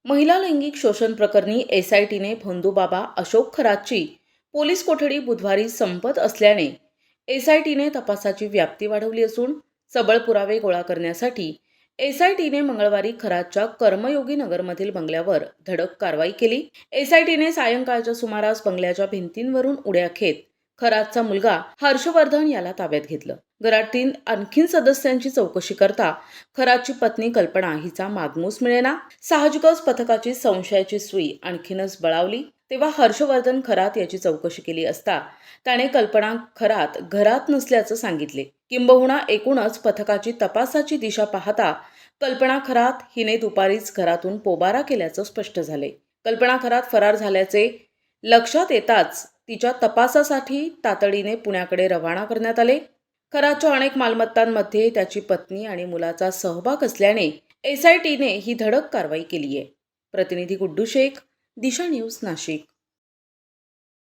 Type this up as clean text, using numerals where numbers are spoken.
महिला लैंगिक शोषण प्रकरणी एसआयटीने भोंदूबाबा अशोक खरातची पोलीस कोठडी बुधवारी संपत असल्याने एसआयटीने तपासाची व्याप्ती वाढवली असून सबळ पुरावे गोळा करण्यासाठी एसआयटीने मंगळवारी खरातच्या कर्मयोगी नगरमधील बंगल्यावर धडक कारवाई केली। एसआयटीने सायंकाळच्या सुमारास बंगल्याच्या भिंतींवरून उड्या घेत खरातचा मुलगा हर्षवर्धन याला ताब्यात घेतलं। घरातील आणखीन सदस्यांची चौकशी करता खरातची पत्नी कल्पना हिचा मागमूस मिळेना। साहजिकच पथकाची संशयाची सुई आणखीनच बळावली। तेव्हा हर्षवर्धन खरात याची चौकशी केली असता त्याने कल्पना खरात घरात नसल्याचं सांगितले। किंबहुना एकूणच पथकाची तपासाची दिशा पाहता कल्पना खरात हिने दुपारीच घरातून पोबारा केल्याचं स्पष्ट झाले। कल्पना खरात फरार झाल्याचे लक्षात येताच तिच्या तपासासाठी तातडीने पुण्याकडे रवाना करण्यात आले। खरातच्या अनेक मालमत्तांमध्ये त्याची पत्नी आणि मुलाचा सहभाग असल्याने एसआयटीने ही धडक कारवाई केली आहे। प्रतिनिधी गुड्डू शेख, दिशा न्यूज, नाशिक।